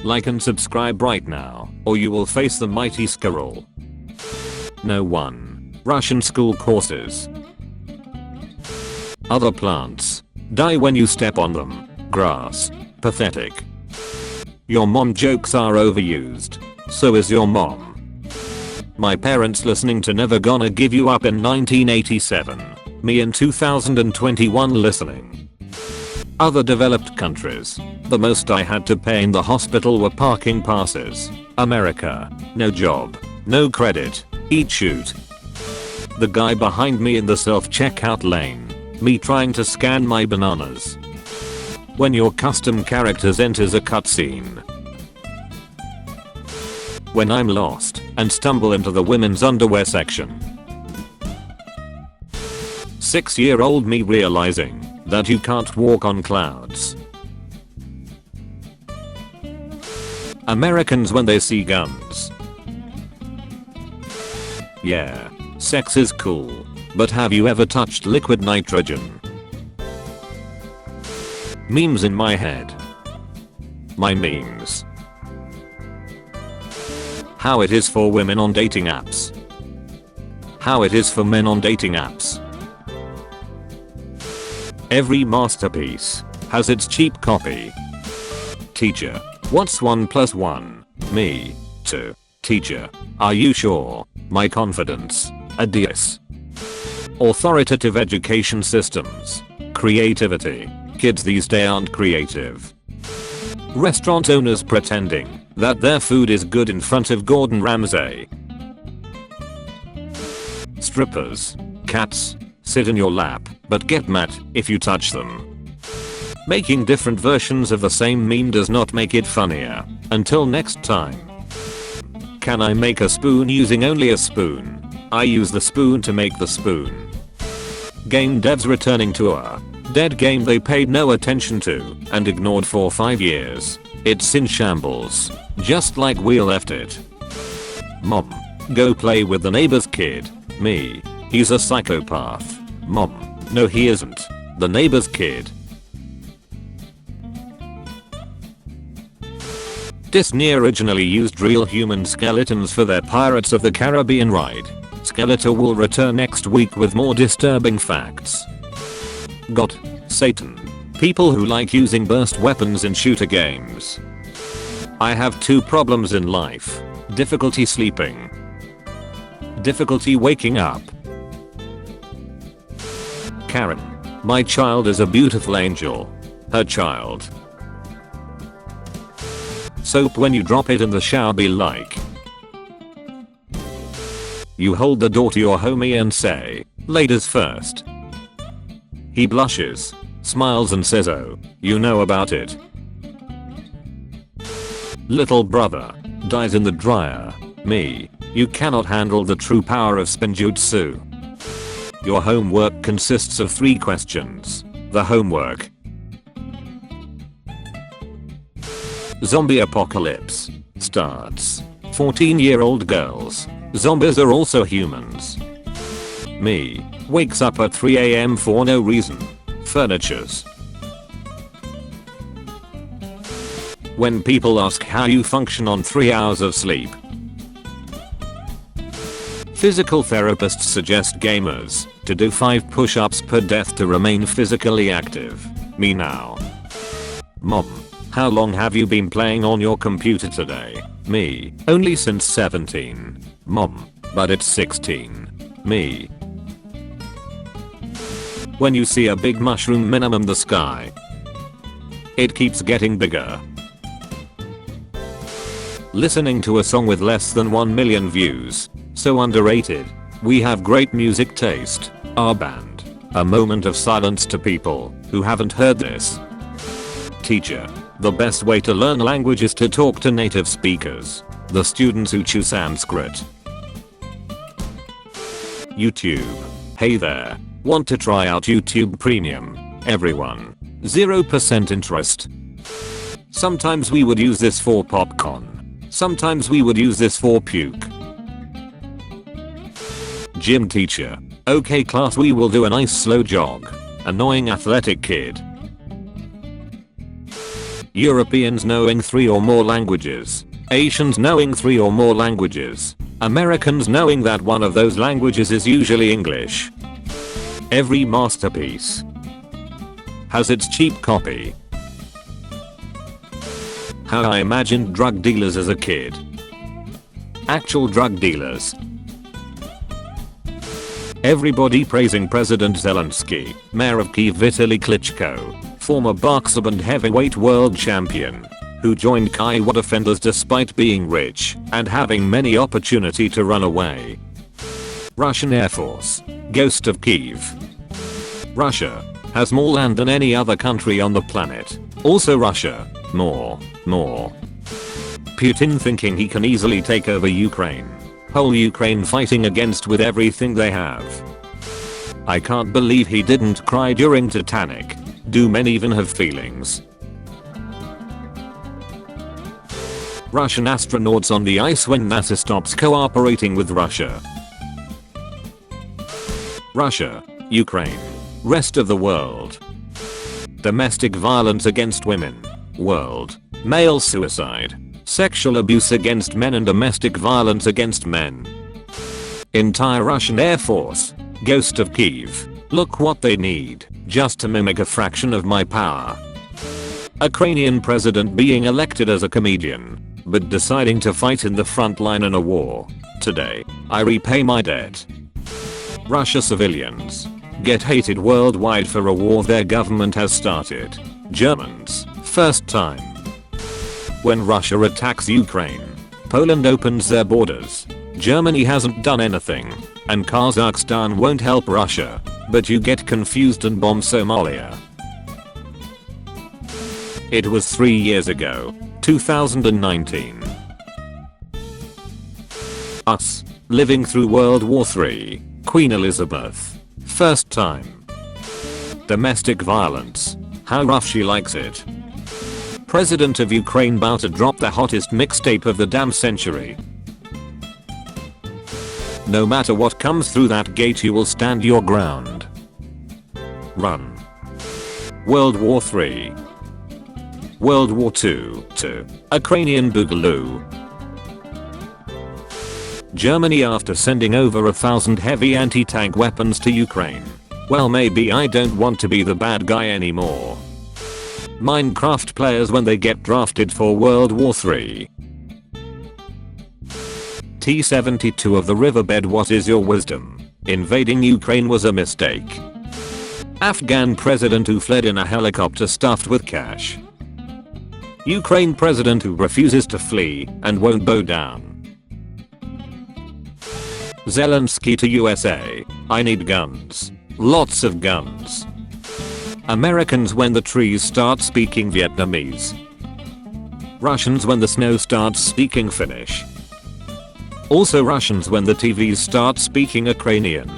Like and subscribe right now, or you will face the mighty squirrel. No. 1. Russian school courses. Other plants die when you step on them. Grass. Pathetic. Your mom jokes are overused. So is your mom. My parents listening to Never Gonna Give You Up in 1987. Me in 2021 listening. Other developed countries. The most I had to pay in the hospital were parking passes. America. No job. No credit. Eat shoot. The guy behind me in the self-checkout lane. Me trying to scan my bananas. When your custom characters enters a cutscene. When I'm lost and stumble into the women's underwear section. 6-year-old me realizing that you can't walk on clouds. Americans when they see guns. Yeah, sex is cool, but have you ever touched liquid nitrogen? Memes in my head. My memes. How it is for women on dating apps. How it is for men on dating apps. Every masterpiece has its cheap copy. Teacher. What's 1 + 1? Me. 2. Teacher. Are you sure? My confidence. Adios. Authoritative education systems. Creativity. Kids these days aren't creative. Restaurant owners pretending that their food is good in front of Gordon Ramsay. Strippers. Cats. Sit in your lap, but get mad if you touch them. Making different versions of the same meme does not make it funnier. Until next time. Can I make a spoon using only a spoon? I use the spoon to make the spoon. Game devs returning to a dead game they paid no attention to and ignored for 5 years. It's in shambles. Just like we left it. Mom. Go play with the neighbor's kid. Me. He's a psychopath. Mom. No he isn't. The neighbor's kid. Disney originally used real human skeletons for their Pirates of the Caribbean ride. Skeletor will return next week with more disturbing facts. God. Satan. People who like using burst weapons in shooter games. I have 2 problems in life. Difficulty sleeping. Difficulty waking up. Karen. My child is a beautiful angel. Her child. Soap when you drop it in the shower be like. You hold the door to your homie and say, ladies first. He blushes, smiles and says oh, you know about it. Little brother. Dies in the dryer. Me. You cannot handle the true power of spinjutsu. Your homework consists of 3 questions. The homework. Zombie apocalypse starts. 14-year-old girls. Zombies are also humans. Me. Wakes up at 3 AM for no reason. Furnitures. When people ask how you function on 3 hours of sleep. Physical therapists suggest gamers to do 5 push-ups per death to remain physically active. Me now. Mom. How long have you been playing on your computer today? Me. Only since 17. Mom. But it's 16. Me. When you see a big mushroom minimum the sky. It keeps getting bigger. Listening to a song with less than 1 million views. So underrated. We have great music taste. Our band. A moment of silence to people who haven't heard this. Teacher. The best way to learn language is to talk to native speakers. The students who choose Sanskrit. YouTube. Hey there. Want to try out YouTube Premium? Everyone. 0% interest. Sometimes we would use this for popcorn. Sometimes we would use this for puke. Gym teacher. Okay class, we will do a nice slow jog. Annoying athletic kid. Europeans knowing 3 or more languages. Asians knowing 3 or more languages. Americans knowing that one of those languages is usually English. Every masterpiece has its cheap copy. How I imagined drug dealers as a kid. Actual drug dealers. Everybody praising President Zelensky, Mayor of Kyiv Vitaly Klitschko, former boxer and heavyweight world champion, who joined Kyiv defenders despite being rich and having many opportunity to run away. Russian Air Force, Ghost of Kyiv. Russia has more land than any other country on the planet. Also Russia, more. Putin thinking he can easily take over Ukraine. Whole Ukraine fighting against with everything they have. I can't believe he didn't cry during Titanic. Do men even have feelings? Russian astronauts on the ice when NASA stops cooperating with Russia. Russia, Ukraine, rest of the world. Domestic violence against women, world, male suicide, sexual abuse against men and domestic violence against men. Entire Russian Air Force, Ghost of Kyiv, look what they need, just to mimic a fraction of my power. Ukrainian president being elected as a comedian, but deciding to fight in the front line in a war. Today, I repay my debt. Russia civilians get hated worldwide for a war their government has started. Germans, first time. When Russia attacks Ukraine, Poland opens their borders. Germany hasn't done anything, and Kazakhstan won't help Russia, but you get confused and bomb Somalia. It was 3 years ago, 2019. Us, living through World War III, Queen Elizabeth, first time. Domestic violence, how rough she likes it. President of Ukraine about to drop the hottest mixtape of the damn century. No matter what comes through that gate you will stand your ground. Run. World War III. World War II. Ukrainian Boogaloo. Germany after sending over 1,000 heavy anti-tank weapons to Ukraine. Well, maybe I don't want to be the bad guy anymore. Minecraft players when they get drafted for World War III. T-72 of the riverbed, what is your wisdom? Invading Ukraine was a mistake. Afghan president who fled in a helicopter stuffed with cash. Ukraine president who refuses to flee and won't bow down. Zelensky to USA, I need guns. Lots of guns. Americans when the trees start speaking Vietnamese. Russians when the snow starts speaking Finnish. Also Russians when the TVs start speaking Ukrainian.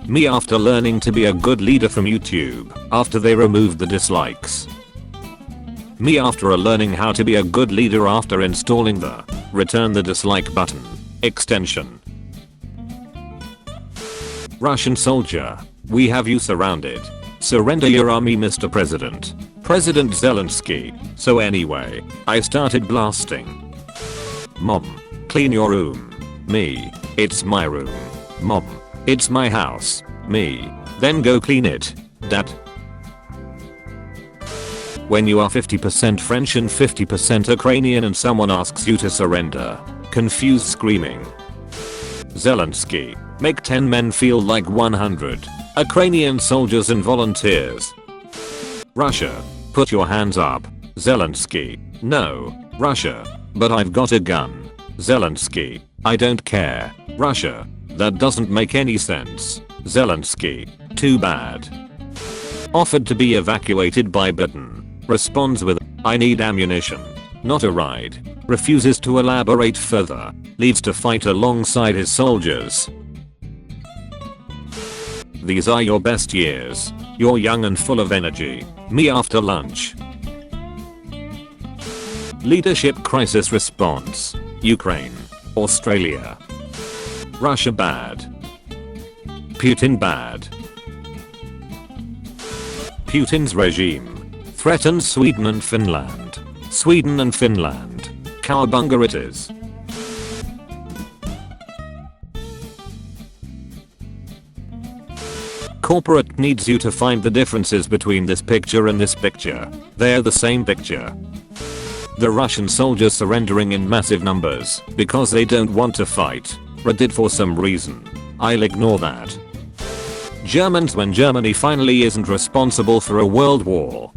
Me after learning to be a good leader from YouTube after they removed the dislikes. Me after learning how to be a good leader after installing the return the dislike button extension. Russian soldier, we have you surrounded. Surrender your army, Mr. President. President Zelensky. So anyway, I started blasting. Mom, clean your room. Me, it's my room. Mom, it's my house. Me, then go clean it. Dad. When you are 50% French and 50% Ukrainian and someone asks you to surrender, confused screaming. Zelensky, make 10 men feel like 100. Ukrainian soldiers and volunteers. Russia, put your hands up. Zelensky, no, Russia, but I've got a gun. Zelensky, I don't care. Russia, that doesn't make any sense. Zelensky, too bad. Offered to be evacuated by Britain. Responds with, I need ammunition, not a ride. Refuses to elaborate further. Leaves to fight alongside his soldiers. These are your best years. You're young and full of energy. Me after lunch. Leadership crisis response. Ukraine. Australia. Russia bad. Putin bad. Putin's regime. Threatens Sweden and Finland. Sweden and Finland. Cowabunga it is. Corporate needs you to find the differences between this picture and this picture. They're the same picture. The Russian soldiers surrendering in massive numbers because they don't want to fight. Reddit for some reason. I'll ignore that. Germans when Germany finally isn't responsible for a world war.